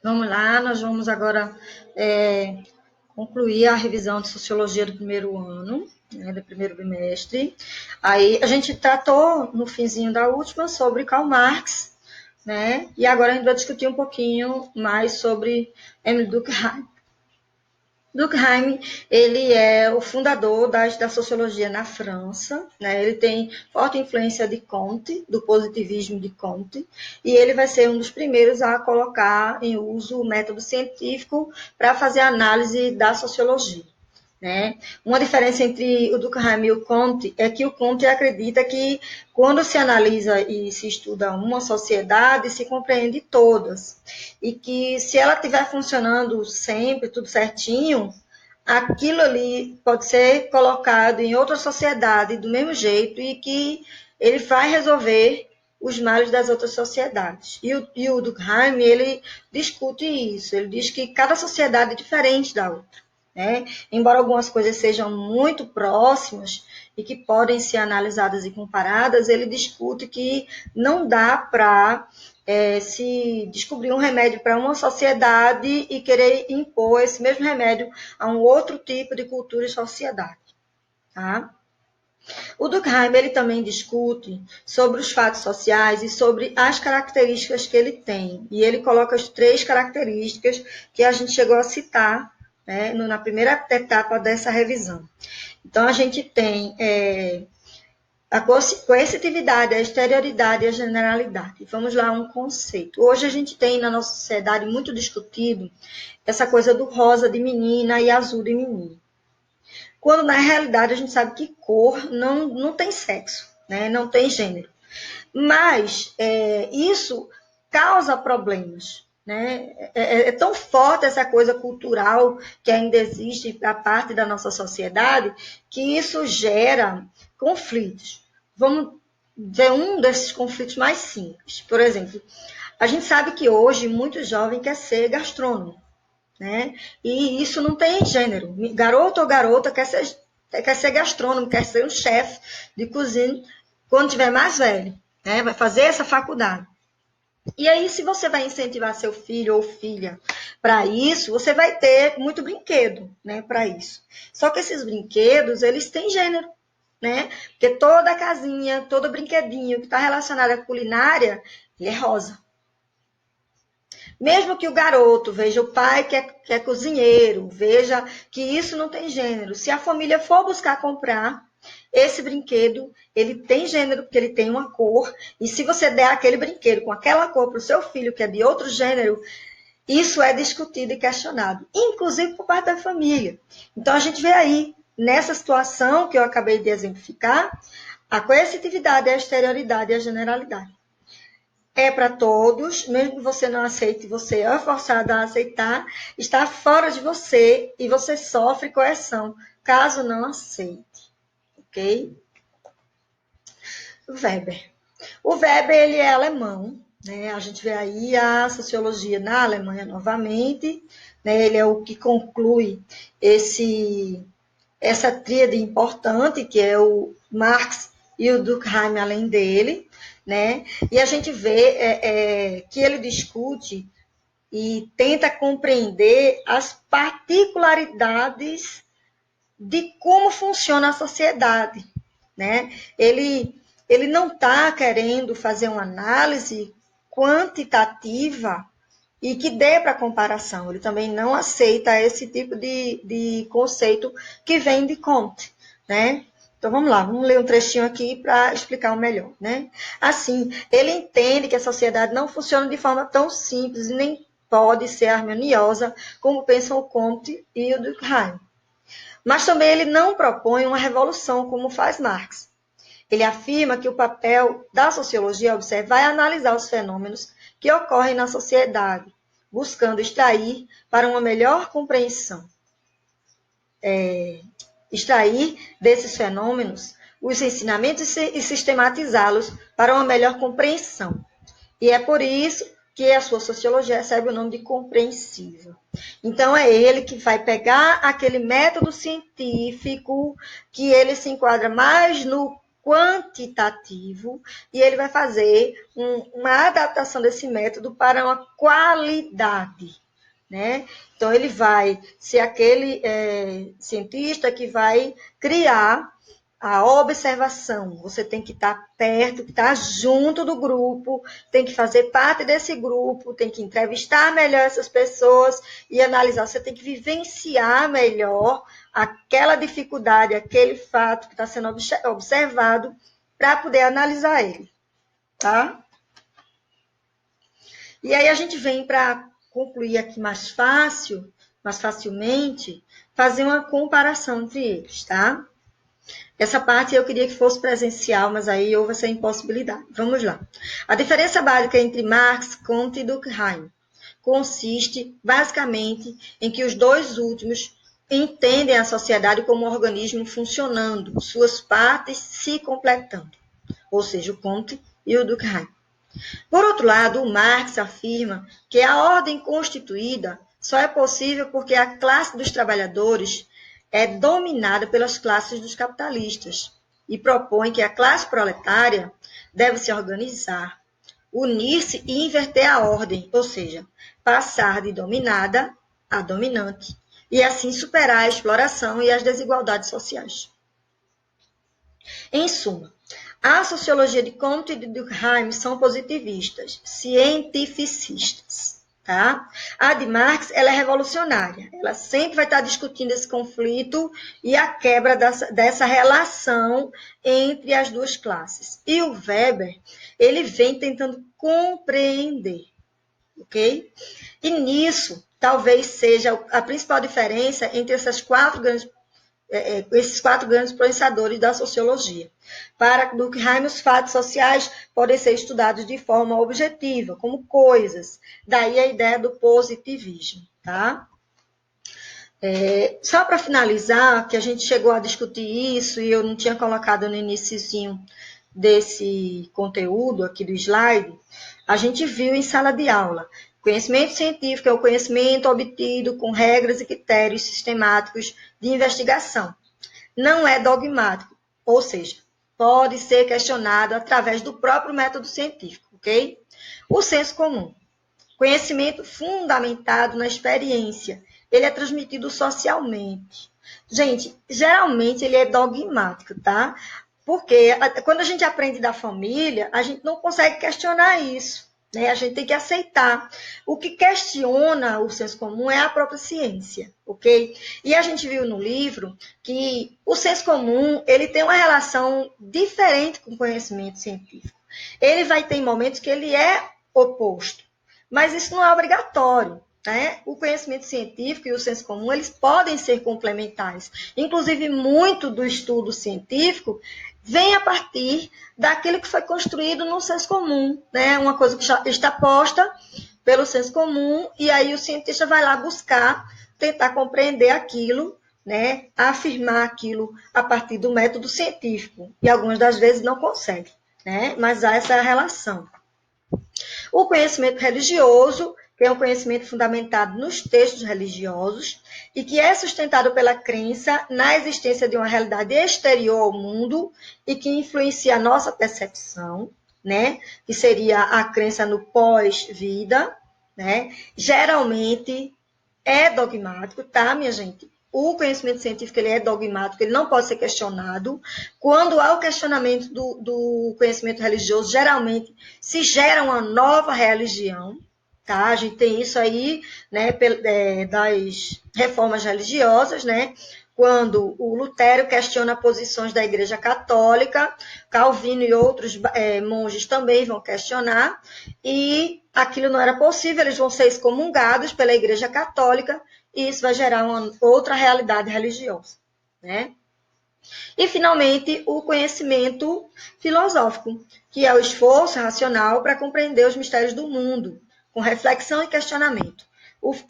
Vamos lá, nós vamos agora concluir a revisão de Sociologia do primeiro ano, né, do primeiro bimestre. Aí a gente tratou, no finzinho da última, sobre Karl Marx, né? E agora a gente vai discutir um pouquinho mais sobre Emile Durkheim. Durkheim, ele é o fundador da sociologia na França, né? Ele tem forte influência de Comte, do positivismo de Comte, e ele vai ser um dos primeiros a colocar em uso o método científico para fazer a análise da sociologia. Né? Uma diferença entre o Durkheim e o Comte é que o Comte acredita que quando se analisa e se estuda uma sociedade, se compreende todas. E que se ela estiver funcionando sempre, tudo certinho, aquilo ali pode ser colocado em outra sociedade do mesmo jeito e que ele vai resolver os males das outras sociedades. E o Durkheim, ele discute isso, ele diz que cada sociedade é diferente da outra. Né? Embora algumas coisas sejam muito próximas e que podem ser analisadas e comparadas, ele discute que não dá para se descobrir um remédio para uma sociedade e querer impor esse mesmo remédio a um outro tipo de cultura e sociedade. Tá? O Durkheim ele também discute sobre os fatos sociais e sobre as características que ele tem. E ele coloca as 3 características que a gente chegou a citar, né, na primeira etapa dessa revisão. Então, a gente tem a coercitividade, a exterioridade e a generalidade. Vamos lá, um conceito. Hoje a gente tem na nossa sociedade muito discutido essa coisa do rosa de menina e azul de menino. Quando, na realidade, a gente sabe que cor não tem sexo, né? Não tem gênero. Mas isso causa problemas. Né? É tão forte essa coisa cultural que ainda existe a parte da nossa sociedade que isso gera conflitos. Vamos ver um desses conflitos mais simples. Por exemplo, a gente sabe que hoje muito jovem quer ser gastrônomo. Né? E isso não tem gênero. Garoto ou garota quer ser gastrônomo, quer ser um chefe de cozinha quando tiver mais velho. Né? Vai fazer essa faculdade. E aí, se você vai incentivar seu filho ou filha para isso, você vai ter muito brinquedo, né, para isso. Só que esses brinquedos, eles têm gênero, né? Porque toda casinha, todo brinquedinho que está relacionado à culinária, ele é rosa. Mesmo que o garoto veja o pai que é cozinheiro, veja que isso não tem gênero. Se a família for buscar comprar esse brinquedo, ele tem gênero, porque ele tem uma cor. E se você der aquele brinquedo com aquela cor para o seu filho, que é de outro gênero, isso é discutido e questionado, inclusive por parte da família. Então, a gente vê aí, nessa situação que eu acabei de exemplificar, a coercitividade, a exterioridade e a generalidade. É para todos, mesmo que você não aceite, você é forçado a aceitar, está fora de você e você sofre coerção, caso não aceite, ok? Weber. O Weber, ele é alemão, né? A gente vê aí a sociologia na Alemanha novamente, né? Ele é o que conclui essa tríade importante, que é o Marx e o Durkheim além dele, né? E a gente vê que ele discute e tenta compreender as particularidades de como funciona a sociedade, né? Ele não está querendo fazer uma análise quantitativa e que dê para comparação. Ele também não aceita esse tipo de conceito que vem de Comte, né? Então vamos lá, vamos ler um trechinho aqui para explicar o melhor, né? Assim, ele entende que a sociedade não funciona de forma tão simples e nem pode ser harmoniosa como pensam o Comte e o Durkheim. Mas também ele não propõe uma revolução como faz Marx. Ele afirma que o papel da sociologia é observar e analisar os fenômenos que ocorrem na sociedade, buscando extrair para uma melhor compreensão. Extrair desses fenômenos os ensinamentos e sistematizá-los para uma melhor compreensão. E é por isso que a sua sociologia recebe o nome de compreensiva. Então, é ele que vai pegar aquele método científico que ele se enquadra mais no quantitativo e ele vai fazer uma adaptação desse método para uma qualidade, né? Então, ele vai ser aquele cientista que vai criar a observação. Você tem que estar perto, que estar junto do grupo, tem que fazer parte desse grupo, tem que entrevistar melhor essas pessoas e analisar. Você tem que vivenciar melhor aquela dificuldade, aquele fato que está sendo observado para poder analisar ele, tá? E aí a gente vem para concluir aqui mais facilmente, fazer uma comparação entre eles, tá? Essa parte eu queria que fosse presencial, mas aí houve essa impossibilidade. Vamos lá. A diferença básica entre Marx, Comte e Durkheim consiste, basicamente, em que os dois últimos entendem a sociedade como um organismo funcionando, suas partes se completando, ou seja, o Comte e o Durkheim. Por outro lado, o Marx afirma que a ordem constituída só é possível porque a classe dos trabalhadores é dominada pelas classes dos capitalistas e propõe que a classe proletária deve se organizar, unir-se e inverter a ordem, ou seja, passar de dominada a dominante, e assim superar a exploração e as desigualdades sociais. Em suma, a sociologia de Comte e de Durkheim são positivistas, cientificistas. Tá? A de Marx ela é revolucionária. Ela sempre vai estar discutindo esse conflito e a quebra dessa relação entre as duas classes. E o Weber, ele vem tentando compreender. Ok? E nisso, talvez seja a principal diferença entre esses quatro grandes influenciadores da sociologia. Para Durkheim, os fatos sociais podem ser estudados de forma objetiva, como coisas. Daí a ideia do positivismo. Tá? Só para finalizar, que a gente chegou a discutir isso e eu não tinha colocado no iniciozinho desse conteúdo aqui do slide, a gente viu em sala de aula. Conhecimento científico é o conhecimento obtido com regras e critérios sistemáticos de investigação. Não é dogmático, ou seja, pode ser questionado através do próprio método científico, ok? O senso comum, conhecimento fundamentado na experiência, ele é transmitido socialmente. Gente, geralmente ele é dogmático, tá? Porque quando a gente aprende da família, a gente não consegue questionar isso. Né? A gente tem que aceitar. O que questiona o senso comum é a própria ciência, ok? E a gente viu no livro que o senso comum ele tem uma relação diferente com o conhecimento científico. Ele vai ter momentos que ele é oposto, mas isso não é obrigatório. Né? O conhecimento científico e o senso comum eles podem ser complementares. Inclusive, muito do estudo científico vem a partir daquilo que foi construído no senso comum, né? Uma coisa que já está posta pelo senso comum, e aí o cientista vai lá buscar, tentar compreender aquilo, né? Afirmar aquilo a partir do método científico. E algumas das vezes não consegue, né? Mas há essa relação. O conhecimento religioso, que é um conhecimento fundamentado nos textos religiosos e que é sustentado pela crença na existência de uma realidade exterior ao mundo e que influencia a nossa percepção, né? Que seria a crença no pós-vida, né? Geralmente é dogmático, tá, minha gente? O conhecimento científico ele é dogmático, ele não pode ser questionado. Quando há o questionamento do conhecimento religioso, geralmente se gera uma nova religião, tá? A gente tem isso aí, né, das reformas religiosas, né? Quando o Lutero questiona posições da Igreja Católica, Calvino e outros monges também vão questionar, e aquilo não era possível, eles vão ser excomungados pela Igreja Católica, e isso vai gerar uma outra realidade religiosa, né? E, finalmente, o conhecimento filosófico, que é o esforço racional para compreender os mistérios do mundo, com reflexão e questionamento.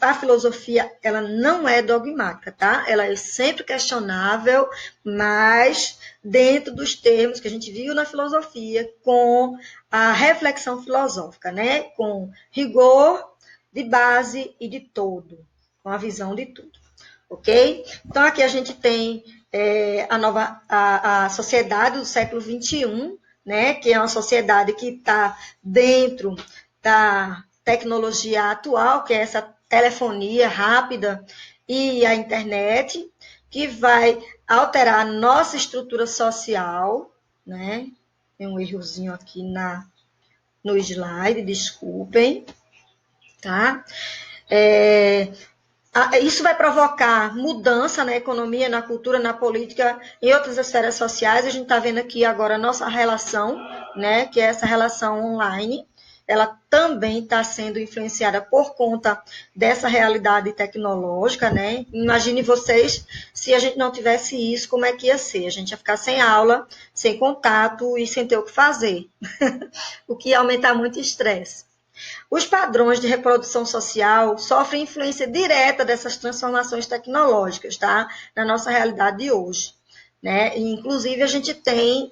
A filosofia, ela não é dogmática, tá? Ela é sempre questionável, mas dentro dos termos que a gente viu na filosofia, com a reflexão filosófica, né? Com rigor de base e de todo, com a visão de tudo. ok? Então, aqui a gente tem a sociedade do século XXI, né, que é uma sociedade que está dentro da tecnologia atual, que é essa telefonia rápida e a internet, que vai alterar a nossa estrutura social, né? Tem um errozinho aqui no slide, desculpem, tá? Isso vai provocar mudança na economia, na cultura, na política, em outras esferas sociais. A gente está vendo aqui agora a nossa relação, né, que é essa relação online. Ela também está sendo influenciada por conta dessa realidade tecnológica, né? Imagine vocês se a gente não tivesse isso, como é que ia ser? A gente ia ficar sem aula, sem contato e sem ter o que fazer, o que ia aumentar muito o estresse. Os padrões de reprodução social sofrem influência direta dessas transformações tecnológicas, tá? Na nossa realidade de hoje, né? E, inclusive, a gente tem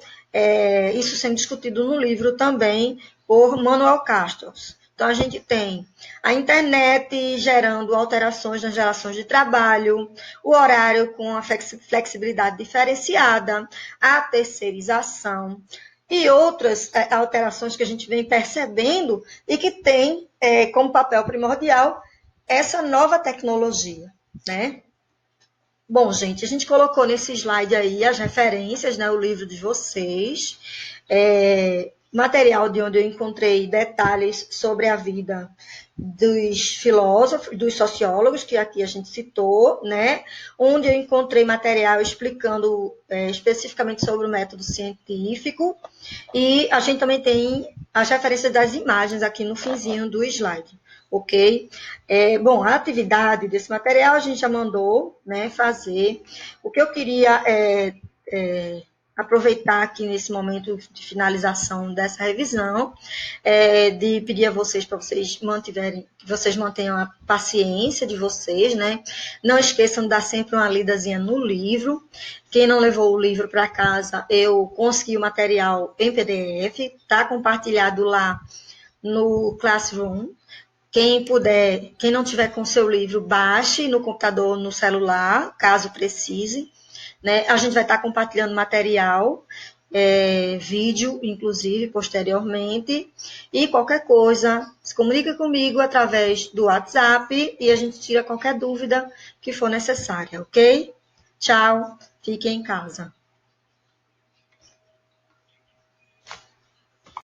isso sendo discutido no livro também por Manuel Castells. Então, a gente tem a internet gerando alterações nas relações de trabalho, o horário com a flexibilidade diferenciada, a terceirização, e outras alterações que a gente vem percebendo e que tem como papel primordial essa nova tecnologia, né? Bom, gente, a gente colocou nesse slide aí as referências, né, o livro de vocês, material de onde eu encontrei detalhes sobre a vida dos filósofos, dos sociólogos, que aqui a gente citou, né? Onde eu encontrei material explicando especificamente sobre o método científico, e a gente também tem as referências das imagens aqui no finzinho do slide, ok? Bom, a atividade desse material a gente já mandou, né, fazer. O que eu queria aproveitar aqui nesse momento de finalização dessa revisão, de pedir a vocês para vocês mantenham a paciência de vocês, né? Não esqueçam de dar sempre uma lidazinha no livro. Quem não levou o livro para casa, eu consegui o material em PDF, está compartilhado lá no Classroom. Quem puder, quem não tiver com seu livro, baixe no computador, no celular, caso precise, né? A gente vai estar compartilhando material, vídeo, inclusive, posteriormente, e qualquer coisa, se comunica comigo através do WhatsApp e a gente tira qualquer dúvida que for necessária, ok? Tchau, fiquem em casa.